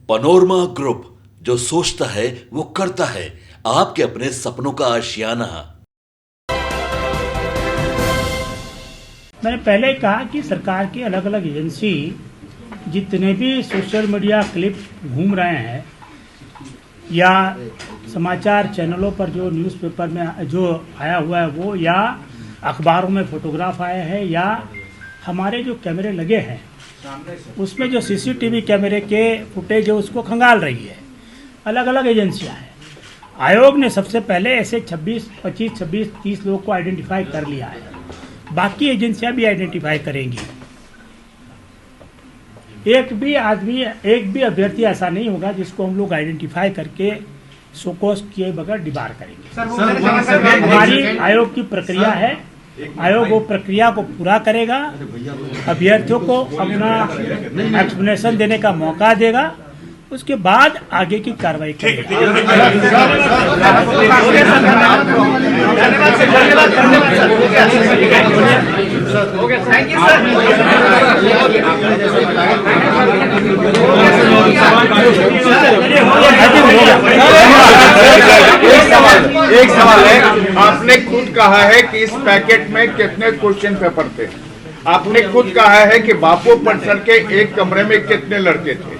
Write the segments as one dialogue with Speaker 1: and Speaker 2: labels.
Speaker 1: Panorama group, जो सोचता है वो करता है। आपके अपने सपनों का आशियाना।
Speaker 2: मैंने पहले ही कहा कि सरकार की अलग अलग एजेंसी जितने भी सोशल मीडिया क्लिप घूम रहे हैं या समाचार चैनलों पर जो न्यूज़पेपर में जो आया हुआ है वो, या अखबारों में फोटोग्राफ आए हैं, या हमारे जो कैमरे लगे हैं उसमें जो सीसीटीवी कैमरे के फुटेज है उसको खंगाल रही है। अलग अलग एजेंसियां हैं। आयोग ने सबसे पहले ऐसे 25-26-30 लोगों को आइडेंटिफाई कर लिया है। बाकी एजेंसियां भी आइडेंटिफाई करेंगी। एक भी अभ्यर्थी ऐसा नहीं होगा जिसको हम लोग आइडेंटिफाई करके शोकॉज किए बगैर डिबार करेंगे। हमारी आयोग की प्रक्रिया है। आयोग वो प्रक्रिया को पूरा करेगा, अभ्यर्थियों को अपना एक्सप्लेनेशन देने का मौका देगा, उसके बाद आगे की कार्रवाई करेगा।
Speaker 3: एक सवाल है, आपने खुद कहा है कि इस पैकेट में कितने क्वेश्चन पेपर थे। आपने खुद कहा है कि बापू परिसर के एक कमरे में कितने लड़के थे।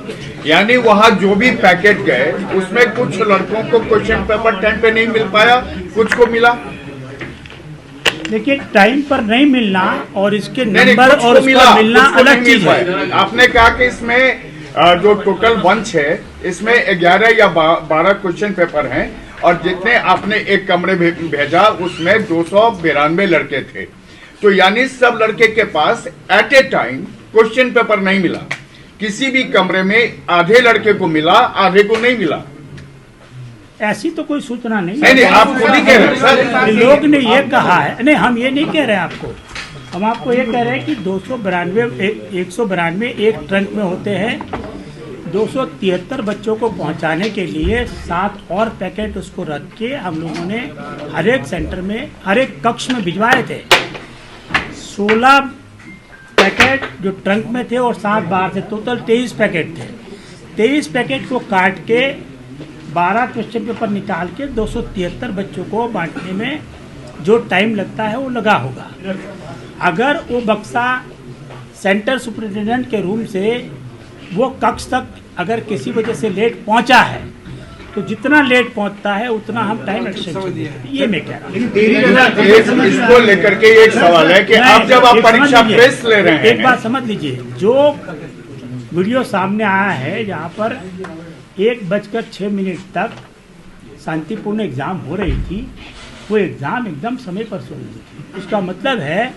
Speaker 3: यानी वहाँ जो भी पैकेट गए उसमें कुछ लड़कों को क्वेश्चन पेपर टाइम पे नहीं मिल पाया, कुछ को मिला।
Speaker 2: देखिए, टाइम पर नहीं मिलना और इसके नंबर और उसका मिलना अलग चीज है।
Speaker 3: आपने कहा कि इसमें जो टोटल बंच है इसमें 11 या 12 क्वेश्चन पेपर हैं और जितने आपने एक कमरे भेजा उसमें 292 लड़के थे। तो यानी सब लड़के के पास at a time question paper नहीं मिला। किसी भी कमरे में आधे लड़के को मिला, आधे को नहीं मिला।
Speaker 2: ऐसी तो कोई सूचना नहीं
Speaker 3: है। नहीं, आप खुद ही कह रहे हैं सर।
Speaker 2: लोग ने ये कहा है। नहीं, हम ये नहीं कह रहे हैं आपको। हम आपको ये कह रहे हैं कि 192 एक ट्रंक में होते हैं। 273 बच्चों को पहुंचाने के लिए 7 और पैकेट उसको रख के हम लोगों ने हर एक सेंटर में, हर एक कक्ष में भिजवाए थे। 16 पैकेट जो ट्रंक में थे और 7 बाहर थे, टोटल 23 पैकेट थे। 23 पैकेट को काट के 12 क्वेश्चन पेपर निकाल के 273 बच्चों को बांटने में जो टाइम लगता है वो लगा होगा। अगर वो बक्सा सेंटर सुपरिटेंडेंट के रूम से वो कक्ष तक अगर किसी वजह से लेट पहुंचा है तो जितना लेट पहुंचता है उतना हम टाइम एक्सटेंशन, ये मैं कह रहा हूँ।
Speaker 3: इसको लेकर के एक सवाल है कि आप जब आप परीक्षा प्रेस ले रहे हैं,
Speaker 2: एक बात समझ लीजिए, जो वीडियो सामने आया है जहाँ पर 1:06 तक शांतिपूर्ण एग्जाम हो रही थी, वो एग्जाम एकदम समय पर शुरू हुई थी। उसका मतलब है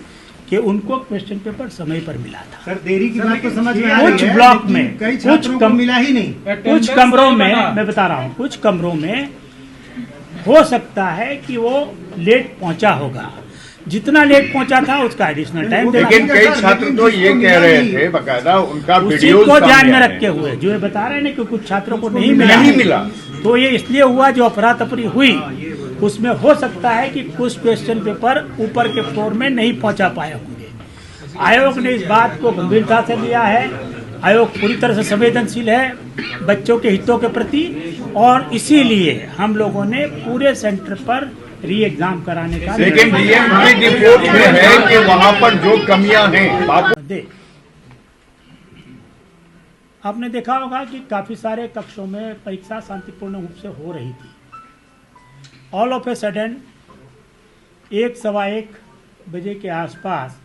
Speaker 2: कि उनको क्वेश्चन पेपर समय पर मिला था।
Speaker 4: सर, देरी की बात तो समझ में आ रही है,
Speaker 2: कुछ ब्लॉक में
Speaker 4: कुछ मिला ही नहीं।
Speaker 2: कुछ कमरों में, मैं बता रहा हूँ, कुछ कमरों में हो सकता है कि वो लेट पहुंचा होगा। जितना लेट पहुंचा था उसका एडिशनल टाइम देना।
Speaker 3: लेकिन कई छात्र तो ये कह रहे थे बकायदा उनका वीडियो
Speaker 2: को ध्यान में रखते हुए जो ये बता रहे हैं ना कि कुछ छात्रों को नहीं मिला, तो ये इसलिए हुआ जो अफरा तफरी हुई उसमें हो सकता है कि कुछ क्वेश्चन पेपर ऊपर के फ्लोर में नहीं पहुंचा पाए होंगे। आयोग ने इस बात को गंभीरता से लिया है। आयोग पूरी तरह से संवेदनशील है बच्चों के हितों के प्रति, और इसीलिए हम लोगों ने पूरे सेंटर पर री एग्जाम कराने का।
Speaker 3: लेकिन डीएम की रिपोर्ट में है कि वहां पर जो कमियां हैं
Speaker 2: आपने देखा होगा कि काफी सारे कक्षों में परीक्षा शांतिपूर्ण रूप से हो रही थी। ऑल ऑफ ए सडन 1-1:15 बजे के आसपास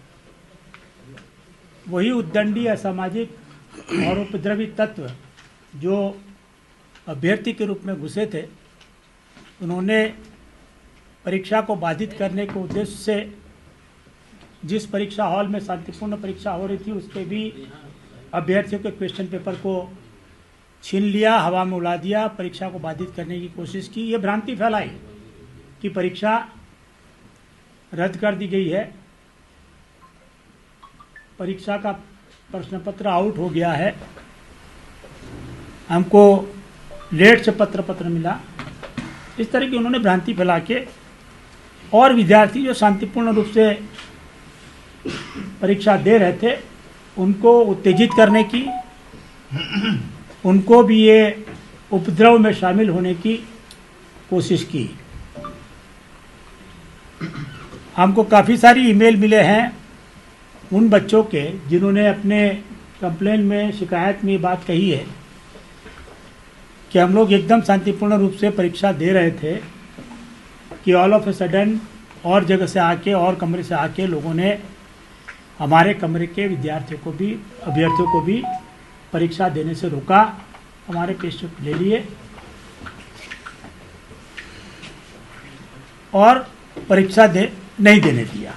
Speaker 2: वही उद्दंडी असामाजिक और उपद्रवी तत्व जो अभ्यर्थी के रूप में घुसे थे, उन्होंने परीक्षा को बाधित करने के उद्देश्य से जिस परीक्षा हॉल में शांतिपूर्ण परीक्षा हो रही थी उसके भी अभ्यर्थियों के क्वेश्चन पेपर को छीन लिया, हवा में उड़ा दिया, परीक्षा को बाधित करने की कोशिश की। ये भ्रांति फैलाई कि परीक्षा रद्द कर दी गई है, परीक्षा का प्रश्न पत्र आउट हो गया है, हमको लेट से पत्र मिला। इस तरह की उन्होंने भ्रांति फैला के और विद्यार्थी जो शांतिपूर्ण रूप से परीक्षा दे रहे थे उनको उत्तेजित करने की उनको भी ये उपद्रव में शामिल होने की कोशिश की। हमको काफ़ी सारी ईमेल मिले हैं उन बच्चों के जिन्होंने अपने कंप्लेन में, शिकायत में ये बात कही है कि हम लोग एकदम शांतिपूर्ण रूप से परीक्षा दे रहे थे कि ऑल ऑफ ए सडन और जगह से आके और कमरे से आके लोगों ने हमारे कमरे के अभ्यर्थियों को भी परीक्षा देने से रोका, हमारे पेशेंट ले लिए और परीक्षा नहीं देने दिया।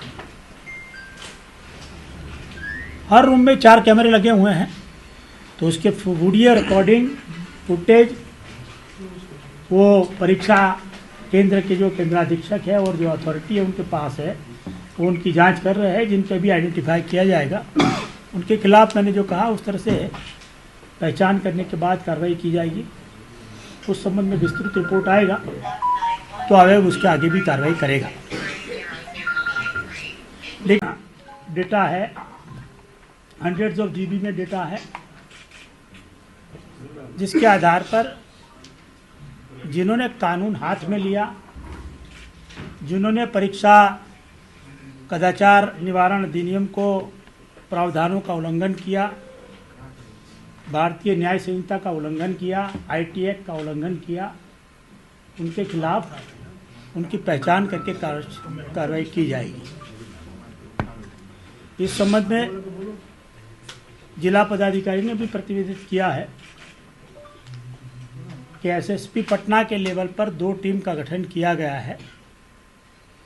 Speaker 2: हर रूम में 4 कैमरे लगे हुए हैं, तो उसके वीडियो रिकॉर्डिंग फुटेज वो परीक्षा केंद्र के जो केंद्राधीक्षक है और जो अथॉरिटी है उनके पास है, वो उनकी जांच कर रहे हैं। जिनके भी आइडेंटिफाई किया जाएगा उनके खिलाफ मैंने जो कहा उस तरह से पहचान करने के बाद कार्रवाई की जाएगी। उस संबंध में विस्तृत रिपोर्ट आएगा तो आयोग उसके आगे भी कार्रवाई करेगा। लेकिन डेटा है, हंड्रेड्स ऑफ जीबी में डेटा है, जिसके आधार पर जिन्होंने कानून हाथ में लिया, जिन्होंने परीक्षा कदाचार निवारण अधिनियम को प्रावधानों का उल्लंघन किया, भारतीय न्याय संहिता का उल्लंघन किया, आईटी एक्ट का उल्लंघन किया, उनके खिलाफ उनकी पहचान करके कार्रवाई की जाएगी। इस संबंध में जिला पदाधिकारी ने भी प्रतिवेदित किया है कि एसएसपी पटना के लेवल पर 2 टीम का गठन किया गया है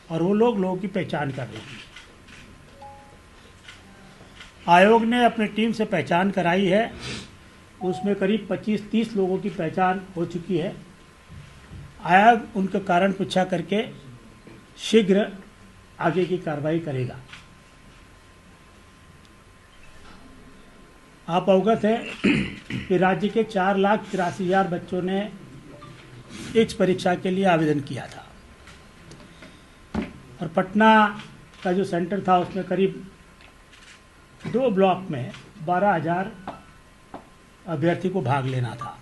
Speaker 2: और वो लोगों की पहचान कर रहे हैं। आयोग ने अपनी टीम से पहचान कराई है, उसमें करीब 25-30 लोगों की पहचान हो चुकी है। आयोग उनके कारण पूछा करके शीघ्र आगे की कार्रवाई करेगा। आप अवगत हैं कि राज्य के 4,83,000 बच्चों ने इस परीक्षा के लिए आवेदन किया था और पटना का जो सेंटर था उसमें करीब 2 ब्लॉक में 12,000 अभ्यर्थी को भाग लेना था।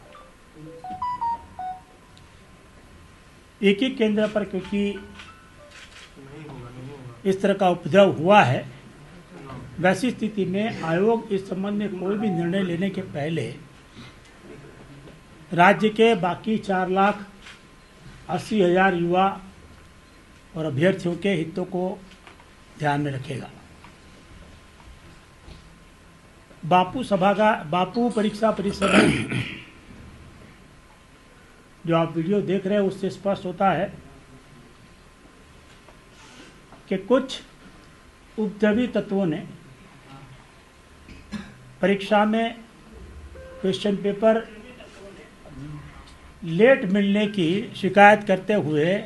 Speaker 2: एक ही केंद्र पर क्योंकि इस तरह का उपद्रव हुआ है, वैसी स्थिति में आयोग इस संबंध में कोई भी निर्णय लेने के पहले राज्य के बाकी 4,80,000 युवा और अभ्यर्थियों के हितों को ध्यान में रखेगा। बापू परीक्षा परिसर में जो आप वीडियो देख रहे हैं उससे स्पष्ट होता है कि कुछ उपद्रवी तत्वों ने परीक्षा में क्वेश्चन पेपर लेट मिलने की शिकायत करते हुए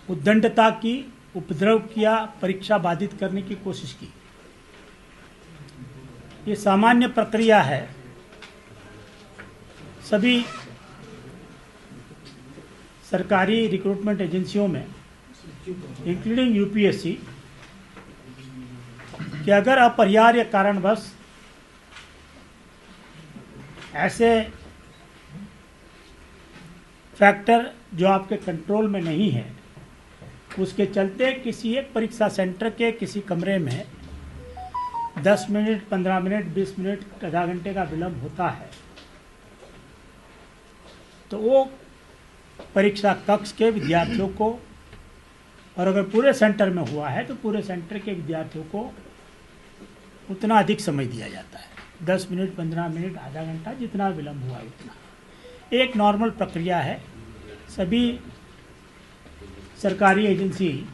Speaker 2: उद्दंडता की, उपद्रव किया, परीक्षा बाधित करने की कोशिश की। ये सामान्य प्रक्रिया है सभी सरकारी रिक्रूटमेंट एजेंसियों में, इंक्लूडिंग यूपीएससी, कि अगर अपरिहार्य कारणवश ऐसे फैक्टर जो आपके कंट्रोल में नहीं है, उसके चलते किसी एक परीक्षा सेंटर के किसी कमरे में 10 मिनट, 15 मिनट, 20 मिनट, आधा घंटे का विलम्ब होता है, तो वो परीक्षा कक्ष के विद्यार्थियों को, और अगर पूरे सेंटर में हुआ है तो पूरे सेंटर के विद्यार्थियों को उतना अधिक समय दिया जाता है। 10 मिनट, 15 मिनट, आधा घंटा, जितना विलम्ब हुआ उतना। एक नॉर्मल प्रक्रिया है। सभी सरकारी एजेंसी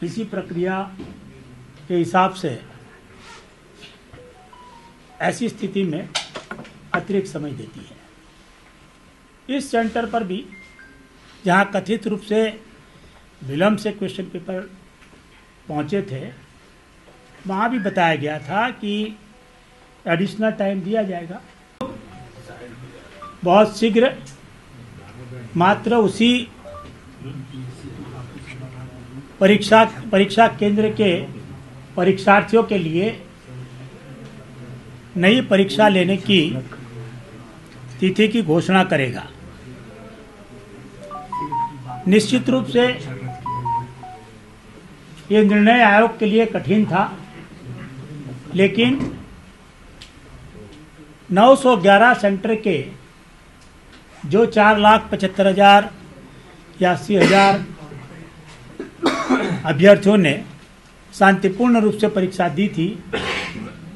Speaker 2: इसी प्रक्रिया के हिसाब से ऐसी स्थिति में अतिरिक्त समय देती है। इस सेंटर पर भी जहाँ कथित रूप से विलम्ब से क्वेश्चन पेपर पहुँचे थे, वहाँ भी बताया गया था कि एडिशनल टाइम दिया जाएगा। बहुत शीघ्र मात्र उसी परीक्षा केंद्र के परीक्षार्थियों के लिए नई परीक्षा लेने की तिथि की घोषणा करेगा। निश्चित रूप से ये निर्णय आयोग के लिए कठिन था, लेकिन 911 सेंटर के जो 4,75,000 या 80,000 अभ्यर्थियों ने शांतिपूर्ण रूप से परीक्षा दी थी,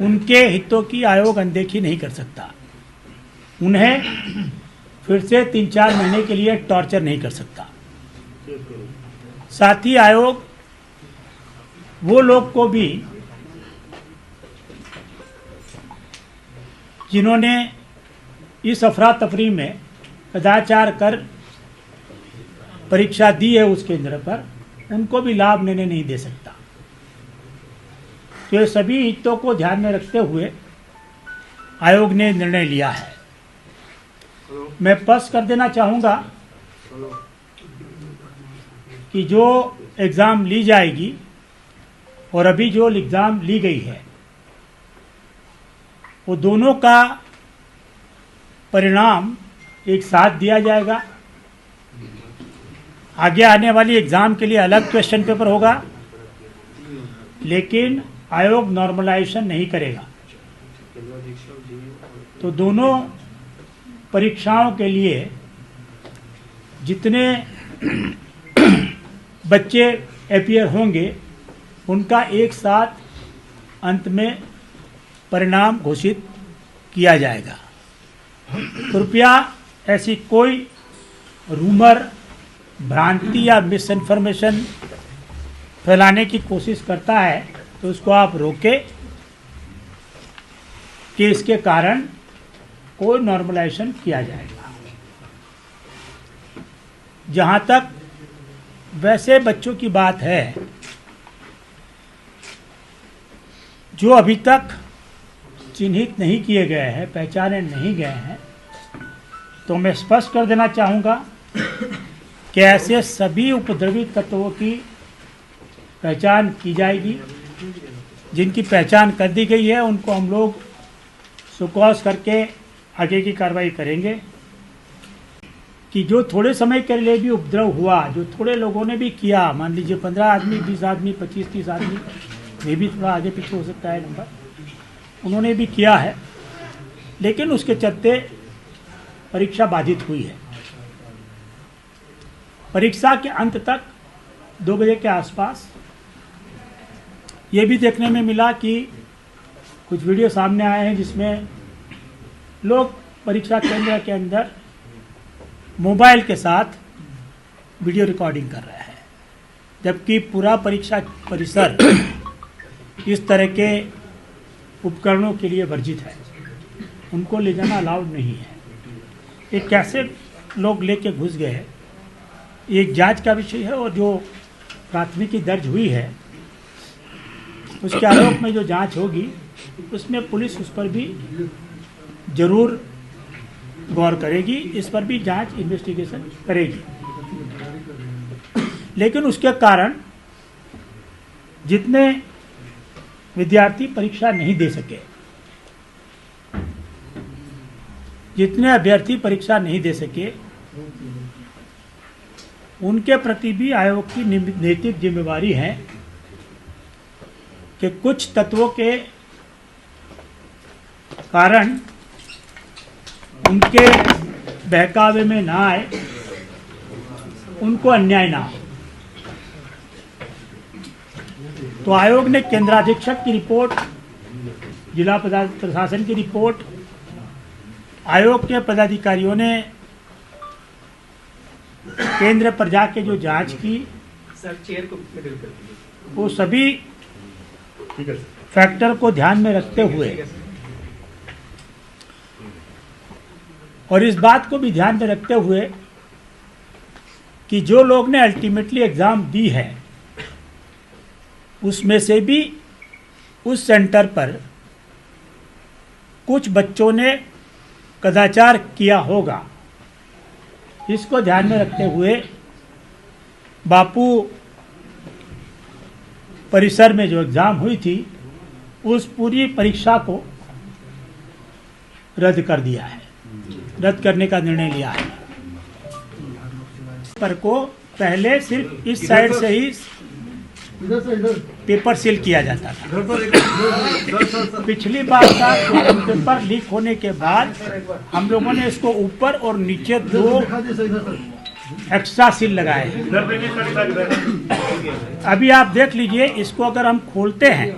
Speaker 2: उनके हितों की आयोग अनदेखी नहीं कर सकता। उन्हें फिर से 3-4 महीने के लिए टॉर्चर नहीं कर सकता। साथ ही आयोग वो लोग को भी जिन्होंने इस अफरा तफरी में कदाचार कर परीक्षा दी है उस केंद्र पर, उनको भी लाभ लेने नहीं दे सकता। तो ये सभी हितों को ध्यान में रखते हुए आयोग ने निर्णय लिया है। मैं स्पष्ट कर देना चाहूँगा कि जो एग्ज़ाम ली जाएगी और अभी जो एग्ज़ाम ली गई है, वो दोनों का परिणाम एक साथ दिया जाएगा। आगे आने वाली एग्ज़ाम के लिए अलग क्वेश्चन पेपर होगा, लेकिन आयोग नॉर्मलाइजेशन नहीं करेगा। तो दोनों परीक्षाओं के लिए जितने बच्चे अपीयर होंगे, उनका एक साथ अंत में परिणाम घोषित किया जाएगा। कृपया ऐसी कोई रूमर, भ्रांति या मिस इन्फॉर्मेशन फैलाने की कोशिश करता है तो उसको आप रोकें कि इसके कारण कोई नॉर्मलाइजेशन किया जाएगा। जहाँ तक वैसे बच्चों की बात है जो अभी तक चिन्हित नहीं किए गए हैं, पहचाने नहीं गए हैं, तो मैं स्पष्ट कर देना चाहूँगा कि ऐसे सभी उपद्रवी तत्वों की पहचान की जाएगी। जिनकी पहचान कर दी गई है उनको हम लोग सुकौश करके आगे की कार्रवाई करेंगे। कि जो थोड़े समय के लिए भी उपद्रव हुआ, जो थोड़े लोगों ने भी किया, मान लीजिए 15 आदमी, 20 आदमी, 25-30 आदमी, ये भी थोड़ा आगे पीछे हो सकता है नंबर, उन्होंने भी किया है, लेकिन उसके चलते परीक्षा बाधित हुई है। परीक्षा के अंत तक 2 बजे के आसपास ये भी देखने में मिला कि कुछ वीडियो सामने आए हैं जिसमें लोग परीक्षा केंद्र के अंदर मोबाइल के साथ वीडियो रिकॉर्डिंग कर रहे हैं, जबकि पूरा परीक्षा परिसर इस तरह के उपकरणों के लिए वर्जित है। उनको ले जाना अलाउड नहीं है। ये कैसे लोग लेके घुस गए हैं, एक जांच का विषय है, और जो प्राथमिकी दर्ज हुई है उसके आरोप में जो जांच होगी उसमें पुलिस उस पर भी जरूर गौर करेगी, इस पर भी जांच इन्वेस्टिगेशन करेगी। लेकिन उसके कारण जितने विद्यार्थी परीक्षा नहीं दे सके, जितने अभ्यर्थी परीक्षा नहीं दे सके, उनके प्रति भी आयोग की नैतिक जिम्मेवारी है कि कुछ तत्वों के कारण उनके बहकावे में ना आए, उनको अन्याय ना हो। तो आयोग ने केंद्राधीक्षक की रिपोर्ट, जिला प्रशासन की रिपोर्ट, आयोग के पदाधिकारियों ने केंद्र पर जाके जो जांच की, वो सभी फैक्टर को ध्यान में रखते हुए और इस बात को भी ध्यान में रखते हुए कि जो लोग ने अल्टीमेटली एग्ज़ाम दी है उसमें से भी उस सेंटर पर कुछ बच्चों ने कदाचार किया होगा, इसको ध्यान में रखते हुए बापू परिसर में जो एग्ज़ाम हुई थी उस पूरी परीक्षा को रद्द कर दिया है, रद्द करने का निर्णय लिया है। पेपर को पहले सिर्फ इस साइड से ही पेपर सील किया जाता था। पिछली बार का क्वेश्चन पेपर लीक होने के बाद हम लोगों ने इसको ऊपर और नीचे 2 एक्स्ट्रा सील लगाए हैं। अभी आप देख लीजिए, इसको अगर हम खोलते हैं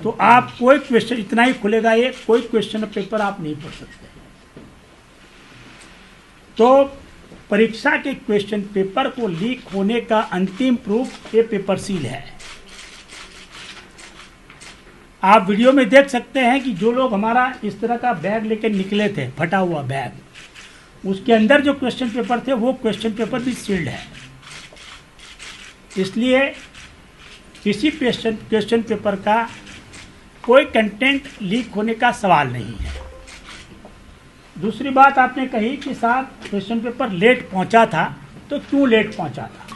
Speaker 2: तो आप कोई क्वेश्चन, इतना ही खुलेगा ये, कोई क्वेश्चन पेपर आप नहीं पढ़ सकते। तो परीक्षा के क्वेश्चन पेपर को लीक होने का अंतिम प्रूफ ये पेपर सील है। आप वीडियो में देख सकते हैं कि जो लोग हमारा इस तरह का बैग लेकर निकले थे, फटा हुआ बैग, उसके अंदर जो क्वेश्चन पेपर थे वो क्वेश्चन पेपर भी सील्ड है। इसलिए किसी क्वेश्चन पेपर का कोई कंटेंट लीक होने का सवाल नहीं है। दूसरी बात आपने कही कि साहब क्वेश्चन पेपर लेट पहुंचा था, तो क्यों लेट पहुंचा था?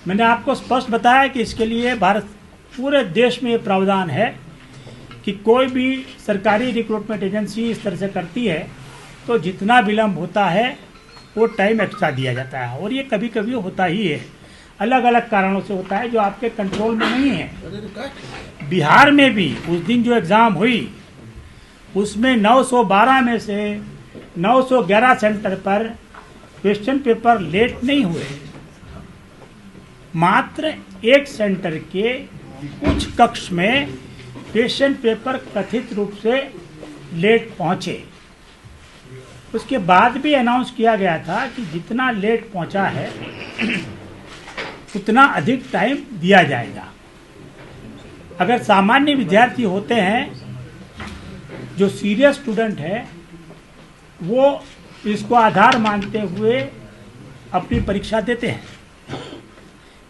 Speaker 2: मैंने आपको स्पष्ट बताया कि इसके लिए पूरे देश में ये प्रावधान है कि कोई भी सरकारी रिक्रूटमेंट एजेंसी इस तरह से करती है तो जितना विलम्ब होता है वो टाइम एक्स्ट्रा दिया जाता है। और ये कभी कभी होता ही है, अलग अलग कारणों से होता है जो आपके कंट्रोल में नहीं है। बिहार में भी उस दिन जो एग्ज़ाम हुई उसमें 912 में से 911 सेंटर पर क्वेश्चन पेपर लेट नहीं हुए। मात्र एक सेंटर के कुछ कक्ष में क्वेश्चन पेपर कथित रूप से लेट पहुंचे। उसके बाद भी अनाउंस किया गया था कि जितना लेट पहुंचा है उतना अधिक टाइम दिया जाएगा। अगर सामान्य विद्यार्थी होते हैं, जो सीरियस स्टूडेंट है, वो इसको आधार मानते हुए अपनी परीक्षा देते हैं।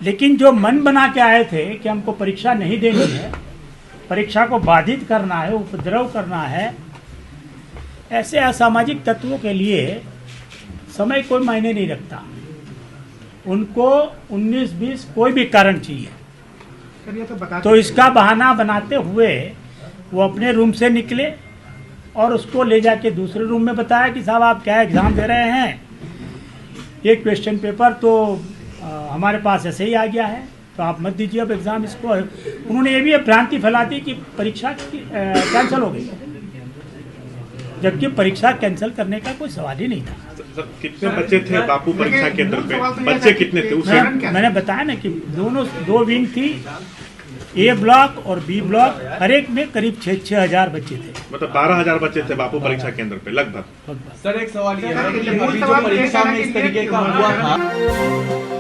Speaker 2: लेकिन जो मन बना के आए थे कि हमको परीक्षा नहीं देनी है, परीक्षा को बाधित करना है, उपद्रव करना है, ऐसे असामाजिक तत्वों के लिए समय कोई मायने नहीं रखता। उनको 19-20 कोई भी कारण चाहिए, तो इसका बहाना बनाते हुए वो अपने रूम से निकले और उसको ले जाके दूसरे रूम में बताया कि साहब आप क्या एग्ज़ाम दे रहे हैं, ये क्वेश्चन पेपर तो हमारे पास ऐसे ही आ गया है, तो आप मत दीजिए अब एग्ज़ाम इसको। उन्होंने ये भी भ्रांति फैला दी कि परीक्षा कैंसिल हो गई, जबकि परीक्षा कैंसिल करने का कोई सवाल ही नहीं था।
Speaker 5: सर, कितने बच्चे थे बापू परीक्षा केंद्र पे? बच्चे कितने थे उसे?
Speaker 2: मैंने बताया ना कि दोनों 2 विंग थी, ए ब्लॉक और बी ब्लॉक, हर एक में करीब 6-6 हजार बच्चे थे।
Speaker 5: मतलब 12,000 बच्चे थे बापू परीक्षा केंद्र पे लगभग।
Speaker 6: सर एक सवाल ये है कि अभी जो परीक्षा में इस तरीके का हुआ था